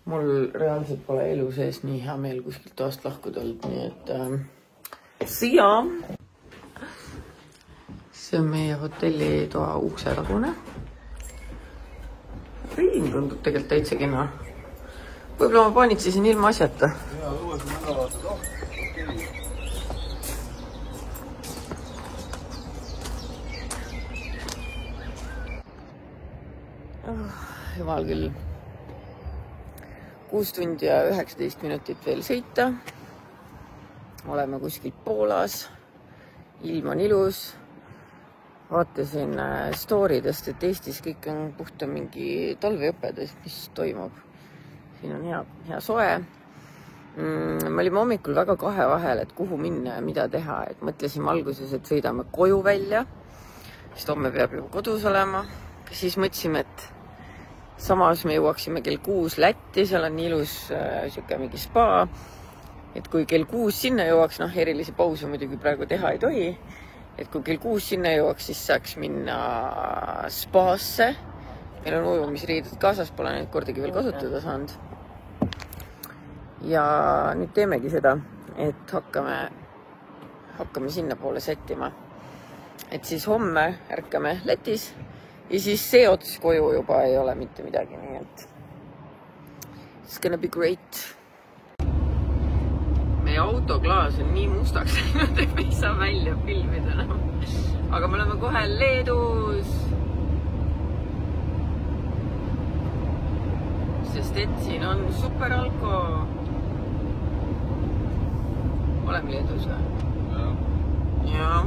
Mul reaalselt pole elu sees nii hea meel kuskilt toast lahkuda olnud, nii et siia. See on meie hotellitoa uksetagune. Riin tundub tegelikult täitsa kena. Võib-olla ma paanitsisin ilma asjata. Jumal küll. 6 tundi ja 19 minutit veel sõita. Oleme kuskilt Poolas. Ilm on ilus. Vaatasin storidest, et Eestis kõik on puhta mingi talveõppedes, mis toimub. Siin on hea soe. Me olime hommikul väga kahe vahel, et kuhu minna ja mida teha. Et mõtlesime alguses, et sõidame koju välja, sest homme peab juba kodus olema. Siis mõtlesime, et samas me jõuaksime kell 6 Lätti, seal on ilus siuke mingi spa. Et kui kell 6 sinna jõuaks, erilisi pause muidugi praegu teha ei tohi. Et kui kell 6 sinna jõuaks, siis saaks minna spaasse. Meil on ujumisriided kaasas, pole neid kordagi veel kasutada saanud. Ja nüüd teemegi seda, et hakkame sinna poole sättima. Et siis homme ärkame Lätis ja siis see ots koju juba ei ole mitte midagi, nii et it's gonna be great. Meie autoklaas on nii mustaks läinud, et me ei saa välja filmida enam. Aga me oleme kohe Leedus. Sest et siin on superalko. Oleme Leedus või? Jaa.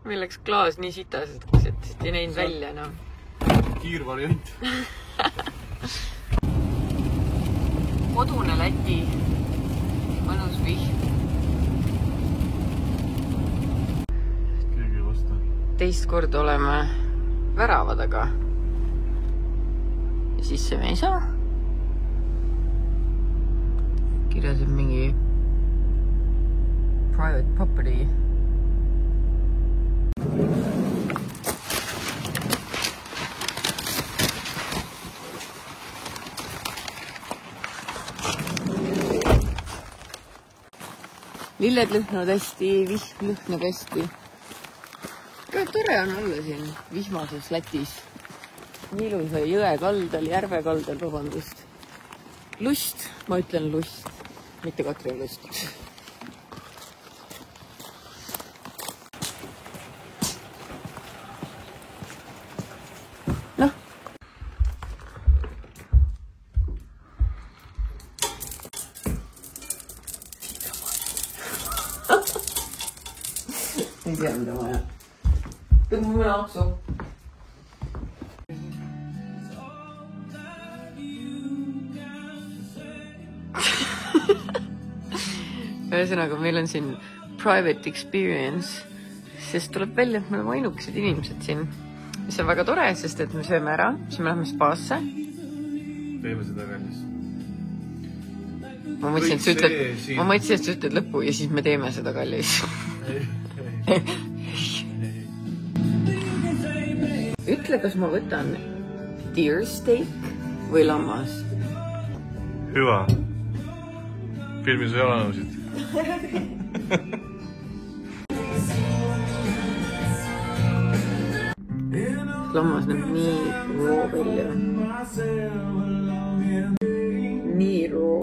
Meil läks klaas nii sitas, et ei näinud välja enam. Kiirvariant. Kodune Läti. Mõnus vihm. Keegi ei vasta. Teist korda oleme värava taga. Ja sisse me ei saa. Kirjas on mingi private property. Lilled lõhnavad hästi, vihm lõhnab hästi. Tore on olla siin vihmases Lätis. Nii ilusa jõe kaldal, järve kaldal, vabandust. Lust, ma ütlen lust, mitte Katrin lust. Ei tea, mida vaja. Tõmbu mõne aksu. Ühesõnaga, meil on siin private experience, sest tuleb välja, et me oleme ainukesed inimesed siin. Mis on väga tore, sest et me sööme ära, siis me läheme spaasse. Teeme seda kallis. Ma mõtlesin, et sa ütled lõppu ja siis me teeme seda kallis. Ütle, kas ma võtan deer steak või lammas? Hüva. Filmi su jalanõusid. Lammas näeb nii roo välja. Nii roo.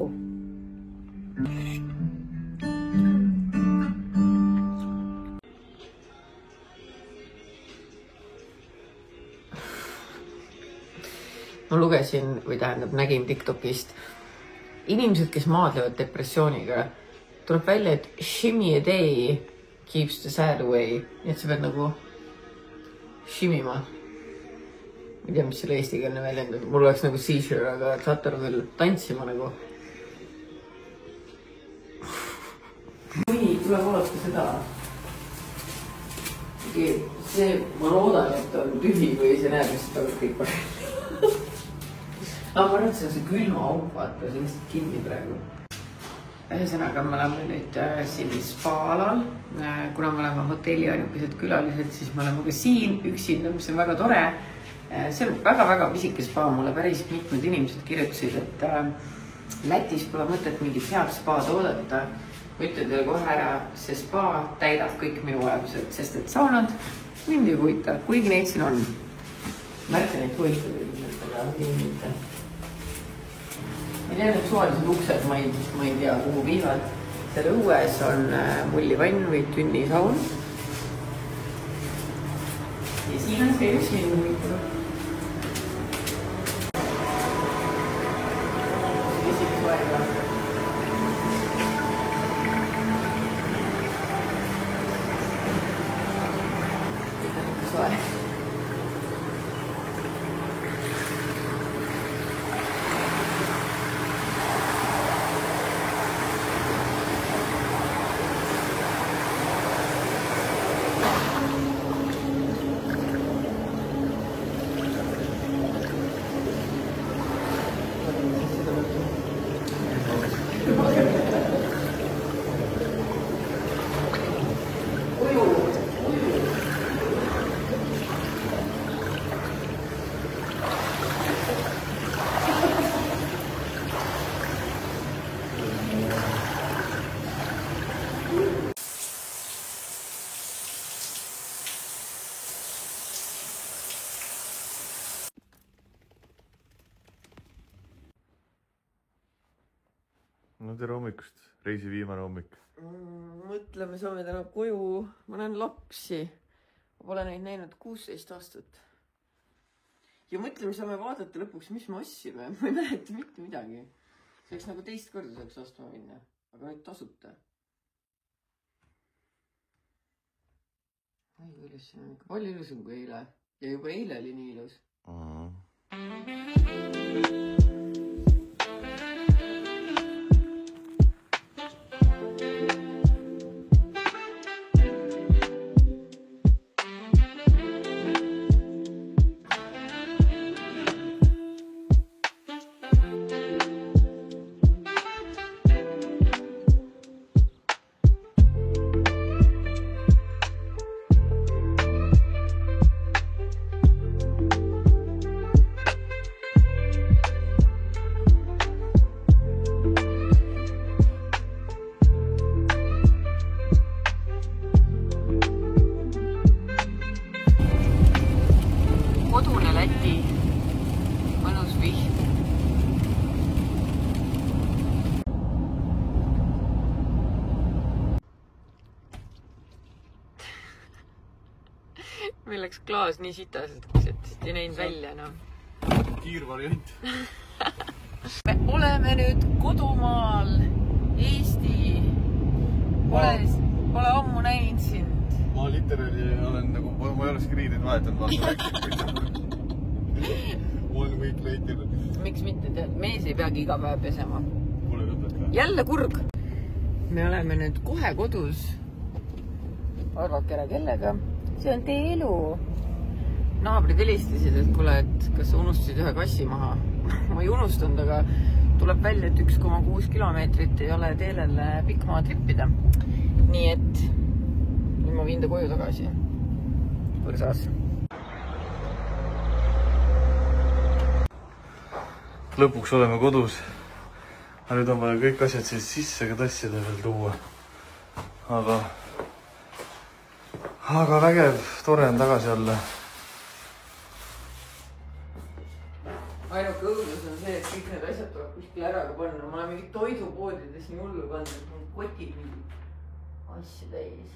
Ma lugesin, või tähendab, nägin TikTokist inimesed, kes maadlevad depressiooniga. Tuleb välja, et shimmy a day keeps the sad away. Nii et sa pead nagu shimima. Ma ei tea, mis selle eestikeelne väljendab. Mul oleks nagu seizure, aga saate aru küll tantsima nagu. Nii, tuleb vaadata seda. See, ma loodan, et on tühi või see näeb, mis seda kõik parem. Ma arvan, et see on see külma auk, vaata, see on lihtsalt kinni praegu. Ühesõnaga, me oleme nüüd siin spaalal. Kuna me oleme hotelli ainukesed külalised, siis me oleme ka siin üksinda, mis on väga tore. see on väga-väga pisike spa, mulle päris mitmed inimesed kirjutasid, et Lätis pole mõtet mingit head spaad oodata. Ma ütlen teile kohe ära, see spa täidab kõik minu vajadused, sest et saunad mind ei huvita, kuigi neid siin on. Märke neid huvitatud, aga mitte. Meil jäänud suvalised uksed, ma ei tea, kuhu viivad. Selle õues on mullivann või tünnisaun. Ja siin on see üks minu huvitatud. No tere hommikust, reisi viimane hommik. Mõtleme, saame täna koju, ma näen lapsi. Ma pole neid näinud 16 aastat. Ja mõtleme, saame vaadata lõpuks, mis me ossime. Ma ei mäleta mitte midagi. See oleks nagu teist korda saaks ostma minna, aga nüüd tasuta. Ai, ilus siin on ikka palju ilusam kui eile. Ja juba eile oli nii ilus. Meil läks klaas nii sitaseks, et ei näinud välja enam. Kiirvariant. Me oleme nüüd kodumaal. Eesti. Pole ammu näinud sind. Ma literaali olen nagu, ma ei ole skriidid vahetanud. One week later. Miks mitte tead? Mees ei peagi iga päev pesema. Pole lõpet ka. Jälle kurg. Me oleme nüüd kohe kodus. Arvake ära kellega. See on teie elu. Naabrid helistasid, et kuule, et kas sa unustasid ühe kassi maha. Ma ei unustanud, aga tuleb välja, et 1,6 kilomeetrit ei ole teelel pikk maa trippida. Nii et nüüd ma viin ta koju tagasi. Põrsas. Lõpuks oleme kodus. Nüüd on vaja kõik asjad siis sisse ka tassida veel tuua. Aga vägev, tore on tagasi olla. Ainuke õudus on see, et kõik need asjad tuleb kuskil ära ka panna. Ma olen mingi toidupoodides nii hullu pannud, et mul kotid mingi asja täis.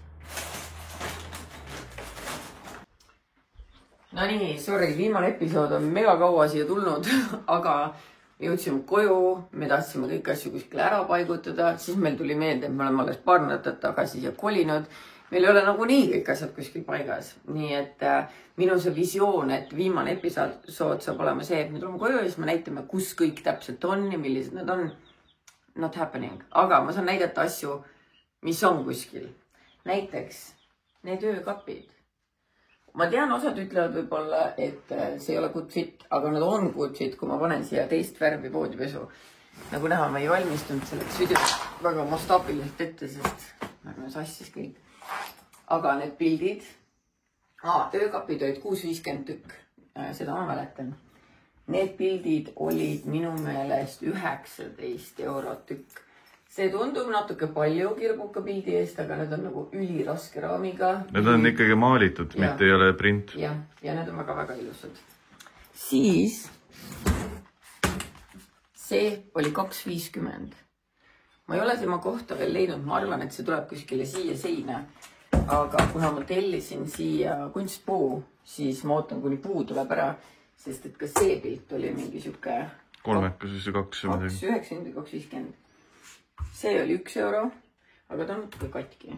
No nii, sorry, viimane episood on mega kaua siia tulnud, aga me jõudsime koju, me tahtsime kõik asju kuskil ära paigutada, siis meil tuli meelde, et me oleme alles paar nädalat tagasi siia kolinud. Meil ei ole nagu nii kõik asjad kuskil paigas. Nii et minu see visioon, et viimane episood saab olema see, et me tuleme koju ja siis me näitame, kus kõik täpselt on ja millised need on. Not happening. Aga ma saan näidata asju, mis on kuskil. Näiteks need öökapid. Ma tean, osad ütlevad võib-olla, et see ei ole good fit, aga nad on good fit, kui ma panen siia teist värvi voodipesu. Nagu näha, ma ei valmistunud selleks videos väga mastaabiliselt ette, sest nagu sassis kõik. Aga need pildid, öökapid olid 650 tükk. seda ma mäletan. Need pildid olid minu meelest 19 eurot tükk. See tundub natuke palju kirbuka pildi eest, aga need on nagu üliraske raamiga. Need on ikkagi maalitud, mitte ei ole print. Ja need on väga ilusad. Siis see oli 2,50. Ma ei ole tema kohta veel leidnud, ma arvan, et see tuleb kuskile siia seina. Aga kuna ma tellisin siia kunstpuu, siis ma ootan, kuni puu tuleb ära, sest et ka see pilt oli mingi siuke 2,90 või 2,50. See oli 1 euro, aga ta on natuke katki.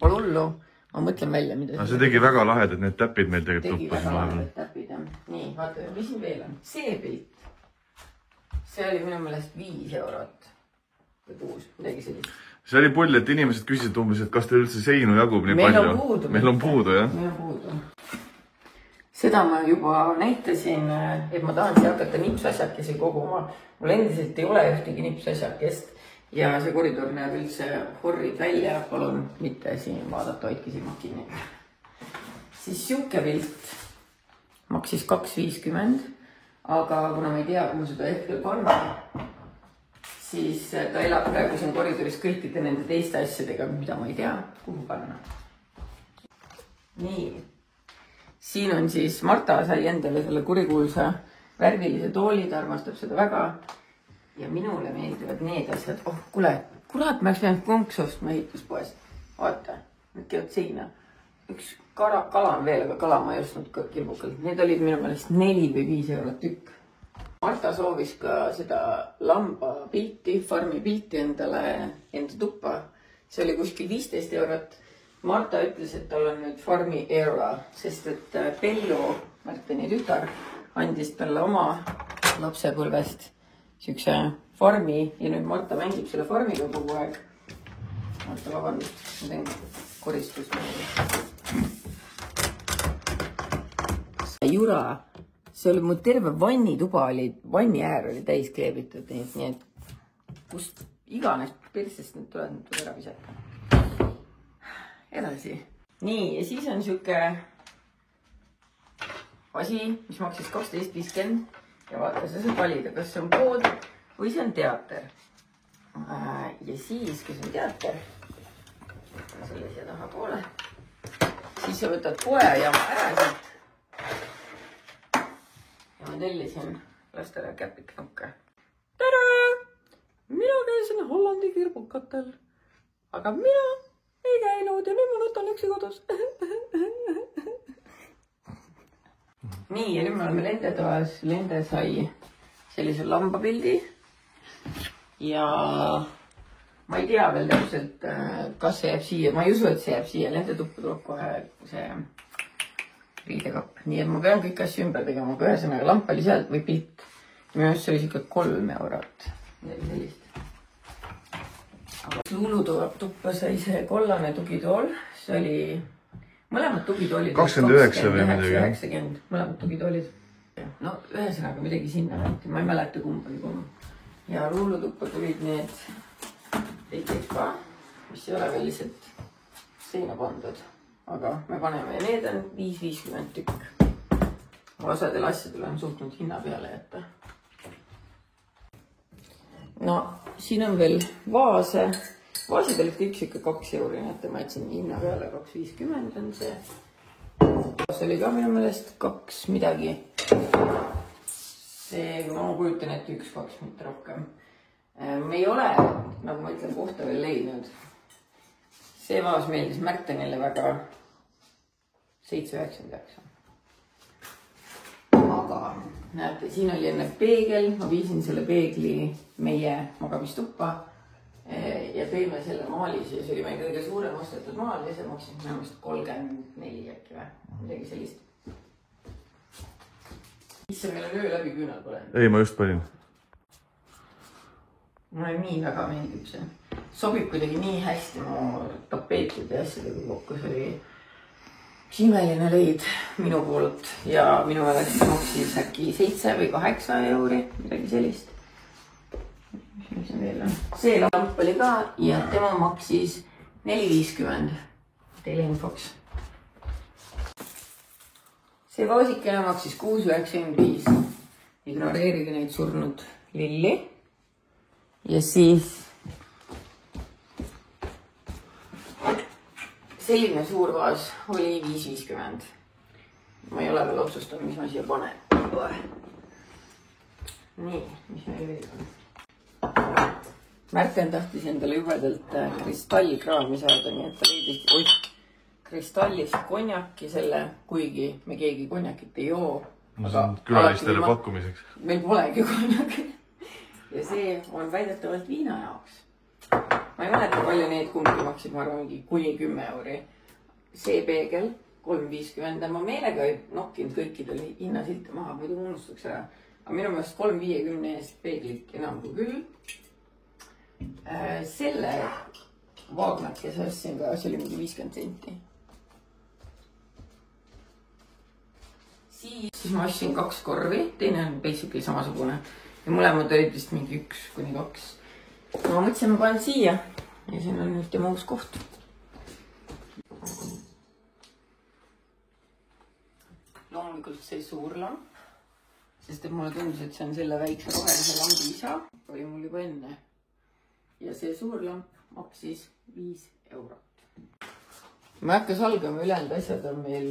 Pole hullu, ma mõtlen välja, mida see tegi väga lahedad, need täpid meil tegelikult tegi väga lahedad täpid, jah. Nii, vaata, mis siin veel on? See pilt. See oli minu meelest 5 eurot või 6, midagi sellist. See oli pull, et inimesed küsisid umbes, et kas teil üldse seinu jagub nii palju. Meil on puudu, jah. Meil on puudu. Seda ma juba näitasin, et ma tahan siia hakata nipsasjakesi koguma. Mul endiselt ei ole ühtegi nipsasjakest ja see koridor näeb üldse horrid välja. Palun mitte siin vaadata, hoidki silmad kinni. Siis siuke pilt maksis 2,50, aga kuna ma ei tea, kuhu seda hetkel panna, siis ta elab praegu siin koridoris kõikide nende teiste asjadega, mida ma ei tea, kuhu panna. Nii. Siin on siis, Marta sai endale selle kurikuulsa värvilise tooli, ta armastab seda väga. Ja minule meeldivad need asjad. Oh, kurat, ma oleks pidanud konks ostma ehituspoest. Vaata, nüüd kevad seina. Üks kala on veel, aga kala ma ei ostnud kilbukalt. Need olid minu meelest 4 või 5 eurot tükk. Marta soovis ka seda lamba pilti, farmi pilti enda tuppa. See oli kuskil 15 eurot. Marta ütles, et tal on nüüd farmi era, sest et Pello, Martini tütar, andis talle oma lapsepõlvest siukse farmi ja nüüd Marta mängib selle farmiga kogu aeg. Marta, vabandust, ma teen koristust. Jura, see oli mu terve vannituba oli, vanni äär oli täis kleebitud, nii et kust iganes persest need tuleb, need tuleb ära visata. Edasi. Nii, ja siis on siuke asi, mis maksis 12,50 ja vaata, sa saad valida, kas see on pood või see on teater. Ja siis, kui see on teater, selle siia taha poole, siis sa võtad poe ja ära siit. Ja ma tellisin lastele käpiknukke. Tere! Mina käisin Hollandi kirbukatel, aga mina ei käinud ja nüüd ma võtan üksi kodus. Nii, ja nüüd me oleme lendetoas. Lende sai sellise lambapildi. Ja ma ei tea veel täpselt, kas see jääb siia. Ma ei usu, et see jääb siia. Lendetuppa tuleb kohe see riidekapp. Nii, et ma pean kõik asju ümber tegema. Kui ühesõnaga lamp oli sealt või pilt. Minu just oli siuke 3 eurot. Midagi sellist. Luulu tuppa sai see kollane tugitool, see oli mõlemad tugitoolid 29 või midagi. 90, mõlemad tugitoolid. No ühesõnaga midagi sinna näiti, ma ei mäleta kumbagi kumb. Ja luulu tuppa tulid need teikid ka, mis ei ole veel lihtsalt seina pandud, aga me paneme ja need on 5,50 tükk. Osadel asjadel on suutnud hinna peale jätta. No, siin on veel vaase. Vaasid olid kõik siuke 2 euri, näete, ma jätsin hinna peale 2,50 on see. See oli ka minu meelest 2 midagi. See, ma kujutan ette 1-2, mitte rohkem. Me ei ole, nagu ma ütlen, kohta veel leidnud. See vaas meeldis Märtenile väga 7,99. Aga näete, siin oli enne peegel, ma viisin selle peegli meie magamistuppa ja tõime selle maali, siis oli meil kõige suurem ostetud maal ja see maksis minu meelest 34 äkki või, midagi sellist. Isse meil on öö läbi küünal pole. Ei, ma just panin. Mulle nii väga meeldib see. Sobib kuidagi nii hästi mu tapeetide ja asjadega kokku, see oli imeline leid minu poolt ja minu meelest maksis äkki 7 või 8 euri, midagi sellist. See lamp oli ka ja tema maksis 4,50 teile infoks. see vaasikene maksis 6,95. Ignoreerige neid surnud lilli. Ja siis selline suur vaas oli 5,50. Ma ei ole veel otsustanud, mis ma siia panen. Nii, mis meil veel on? Märten tahtis endale jubedalt kristallkraami saada, nii et ta leidis kristallist konjaki selle, kuigi me keegi konjakit ei joo. No see on külalistele pakkumiseks. Meil polegi konjaki. Ja see on väidetavalt viina jaoks. Ma ei mäleta palju neid kumbki maksid, ma arvan, kuni 10 euri. See peegel 3,50. Ma meelega ei nokkinud kõikidel hinnasilte maha, muidu unustaks ära. Aga minu meelest 3,50 eest peeglit enam kui küll. Selle vaagnatkes ostsin ka, see oli mingi 50 senti. Siis ma ostsin 2 korvi, teine on basically samasugune. Ja mõlemad olid vist mingi 1-2. Ma mõtlesin, ma panen siia. Ja siin on nüüd tema uus koht. Loomulikult see suur lamp. Sest et mulle tundus, et see on selle väikse rohelise lambi isa. Oli mul juba enne. Ja see suur lamp maksis 5 eurot. Ma hakka salgama, ülejäänud asjad on meil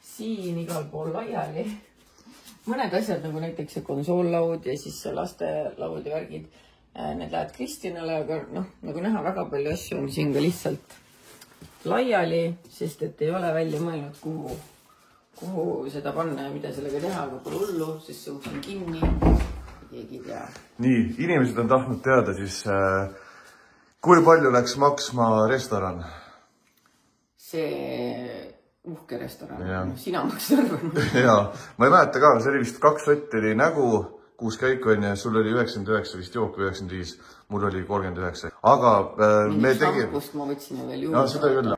siin igal pool laiali. Mõned asjad nagu näiteks see konsoollaud ja siis see lastelaud ja värgid, need lähevad Kristjanale, aga nagu näha, väga palju asju on siin ka lihtsalt laiali, sest et ei ole välja mõelnud, kuhu seda panna ja mida sellega teha, aga pole hullu, sest see uks on kinni. Keegi tea. Nii, inimesed on tahtnud teada siis, kui palju läks maksma restoran? See uhke restoran. Sina maksid arvan. Jaa, ma ei mäleta ka, see oli vist 2 sotti oli nägu, 6 käiku on ja sul oli 99 vist jook või 95, mul oli 39. Aga me tegime... Šampust ma võtsin ju veel juurde. Jaa, seda küll.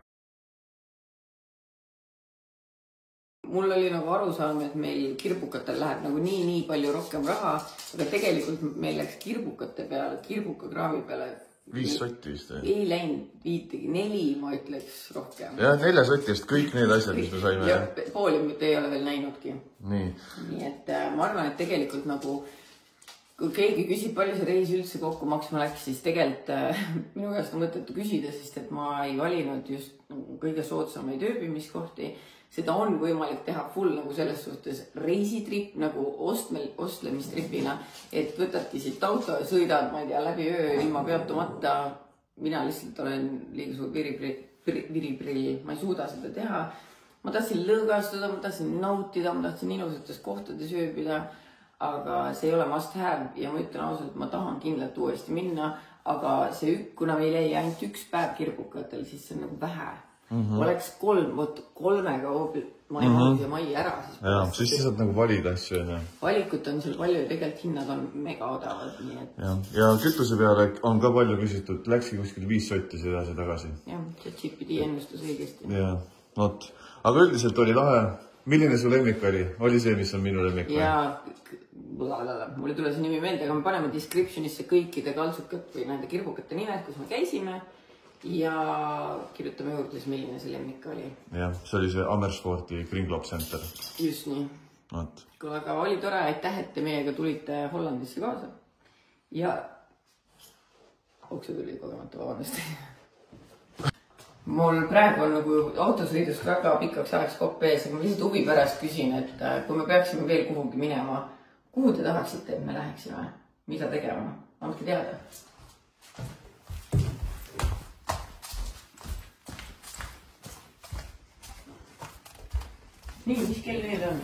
Mul oli nagu arusaam, et meil kirbukatel läheb nagu nii palju rohkem raha, aga tegelikult meil läks kirbukate peale, kirbukakraami peale 5 sotti vist. Ei läinud 5, 4 ma ütleks rohkem. Jah, 4 sotist kõik need asjad, mis me saime. Ja pooli ei ole veel näinudki. Nii et ma arvan, et tegelikult nagu, kui keegi küsib, palju see reis üldse kokku maksma läks, siis tegelikult minu käest on mõttetu küsida, sest et ma ei valinud just kõige soodsamaid ööbimiskohti. Seda on võimalik teha full nagu selles suhtes reisitrip, nagu ostlemistripina, et võtadki siit auto ja sõidad, ma ei tea, läbi öö ilma peatumata. Mina lihtsalt olen liiga suur viriprill, ma ei suuda seda teha. Ma tahtsin lõõgastuda, ma tahtsin nautida, ma tahtsin ilusates kohtades ööbida, aga see ei ole must have ja ma ütlen ausalt, et ma tahan kindlalt uuesti minna, aga kuna meil jäi ainult 1 päev kirbukatel, siis see on nagu vähe. Oleks 3, kolmega mai ära. Siis saad nagu valida asju. Valikut on seal palju ja tegelikult hinnad on mega odavad. Ja kütuse peale on ka palju küsitud, läkski kuskil 5 sotti sedasi tagasi. Jah, see GPD ennustus õigesti. Aga üldiselt oli lahe. Milline su lemmik oli? Oli see, mis on minu lemmik? Mul ei tule see nimi meelde, aga me paneme descriptionisse kõikide kaltsukad või nende kirbukate nimed, kus me käisime. Ja kirjutame juurde, siis milline see lemmik oli. Jah, see oli see Amersfoorti Kringlop Center. Just nii. Aga oli tore, aitäh, et te meiega tulite Hollandisse kaasa. Ja okse tuli kogemata, vabandust. Mul praegu on nagu autosõidust väga pikaks ajaks kopp ees, aga ma lihtsalt huvi pärast küsin, et kui me peaksime veel kuhugi minema, kuhu te tahaksite, et me läheksime? Mida tegema? Andke teada. Nii, mis kell veel on?